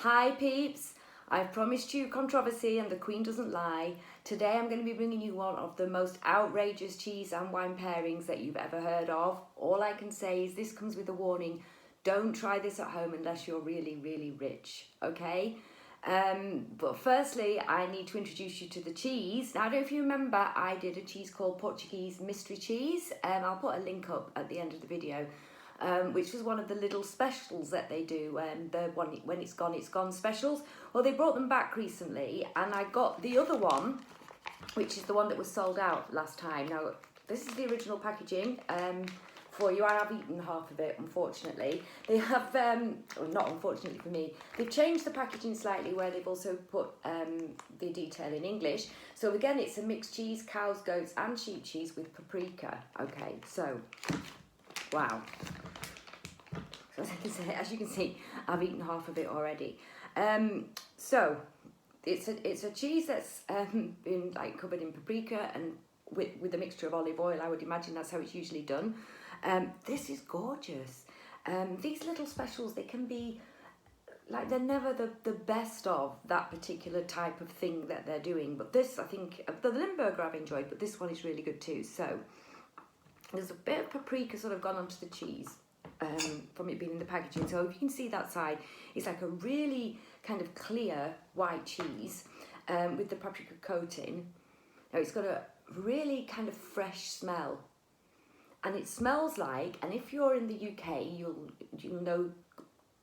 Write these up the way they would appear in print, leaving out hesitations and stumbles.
Hi peeps, I've promised you controversy and the Queen doesn't lie. Today I'm going to be bringing you one of the most outrageous cheese and wine pairings that you've ever heard of. All I can say is this comes with a warning. Don't try this at home unless you're really rich, okay? But firstly, I need to introduce you to the cheese. Now, I don't know if you remember, I did a cheese called Portuguese mystery cheese. I'll put a link up at the end of the video. Which was one of the little specials that they do, the one when it's gone specials. Well, they brought them back recently, and I got the other one, which is the one that was sold out last time. Now, this is the original packaging for you. I have eaten half of it, unfortunately. They have, well, not unfortunately for me, they've changed the packaging slightly where they've also put the detail in English. So again, it's a mixed cheese, cows, goats, and sheep cheese with paprika. Okay, so, wow. As you can see, I've eaten half of it already. So it's a cheese that's been like covered in paprika and with a mixture of olive oil. I would imagine that's how it's usually done. This is gorgeous. These little specials, they can be like, they're never the best of that particular type of thing that they're doing. But this, I think, the Limburger I've enjoyed, but this one is really good too. So there's a bit of paprika sort of gone onto the cheese. From it being in the packaging. So if you can see that side, it's like a really kind of clear white cheese with the paprika coating. Now it's got a really kind of fresh smell, and it smells like, and if you're in the UK, you'll know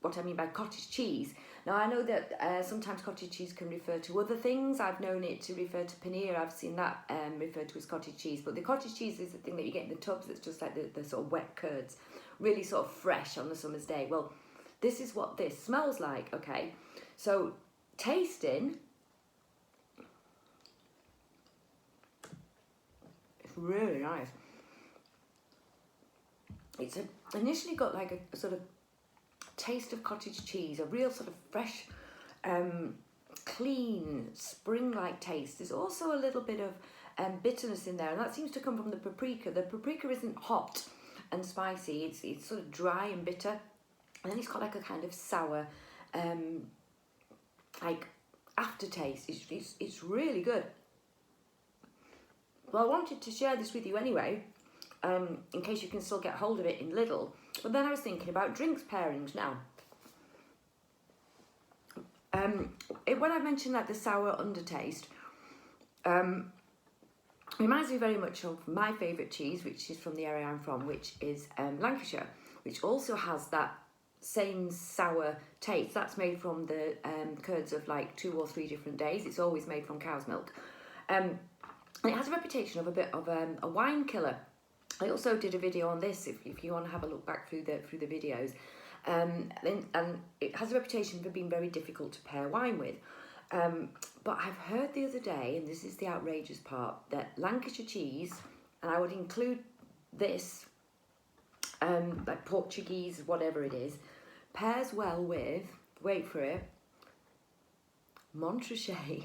what I mean by cottage cheese. Now I know that sometimes cottage cheese can refer to other things. I've known it to refer to paneer. I've seen that referred to as cottage cheese, but the cottage cheese is the thing that you get in the tubs that's just like the sort of wet curds, really sort of fresh on a summer's day. Well, this is what this smells like, okay? So tasting, it's really nice. It's initially got like a sort of taste of cottage cheese, a real sort of fresh, clean, spring-like taste. There's also a little bit of bitterness in there, and that seems to come from the paprika. The paprika isn't hot and spicy, it's sort of dry and bitter, and then it's got like a kind of sour, like aftertaste. It's really good. Well, I wanted to share this with you anyway, in case you can still get hold of it in Lidl. But then I was thinking about drinks pairings now. When I mentioned like the sour undertaste, reminds me very much of my favourite cheese, which is from the area I'm from, which is Lancashire, which also has that same sour taste. That's made from the curds of like 2 or 3 different days. It's always made from cow's milk. And it has a reputation of a bit of a wine killer. I also did a video on this if you want to have a look back through the videos. And it has a reputation for being very difficult to pair wine with. But I've heard the other day, and this is the outrageous part, that Lancashire cheese, and I would include this, like Portuguese, whatever it is, pairs well with, wait for it, Montrachet.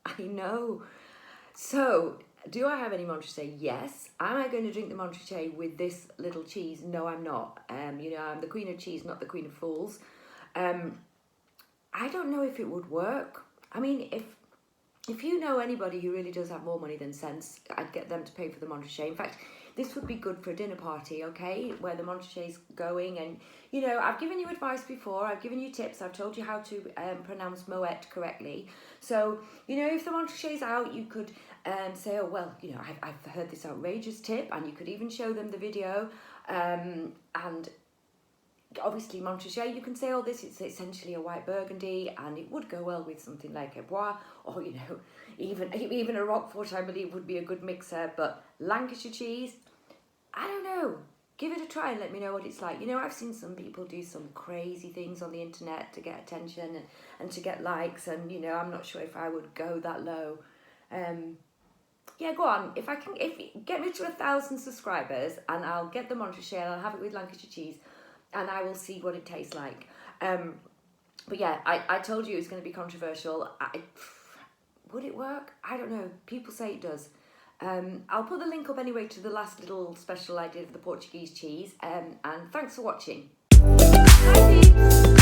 I know. So, do I have any Montrachet? Yes. Am I going to drink the Montrachet with this little cheese? No, I'm not. You know, I'm the queen of cheese, not the queen of fools. I don't know if it would work. I mean, if you know anybody who really does have more money than sense, I'd get them to pay for the Montrachet. In fact, this would be good for a dinner party, okay, where the Montrachet's going. And, you know, I've given you advice before. I've given you tips. I've told you how to pronounce Moet correctly. So, you know, if the Montrachet's out, you could say, oh, well, you know, I've heard this outrageous tip, and you could even show them the video. And obviously Montrachet, you can say, oh, this is essentially a white burgundy, and it would go well with something like a Bois, or, you know, even a Roquefort, I believe, would be a good mixer. But Lancashire cheese, I don't know. Give it a try and let me know what it's like. You know, I've seen some people do some crazy things on the internet to get attention and to get likes, and, you know, I'm not sure if I would go that low. Yeah, go on. If get me to 1,000 subscribers, and I'll get the Montrachet, and I'll have it with Lancashire cheese, and I will see what it tastes like. But yeah, I told you it's going to be controversial. Would it work? I don't know. People say it does. I'll put the link up anyway to the last little special I did of the Portuguese cheese. And thanks for watching. Bye, peeps.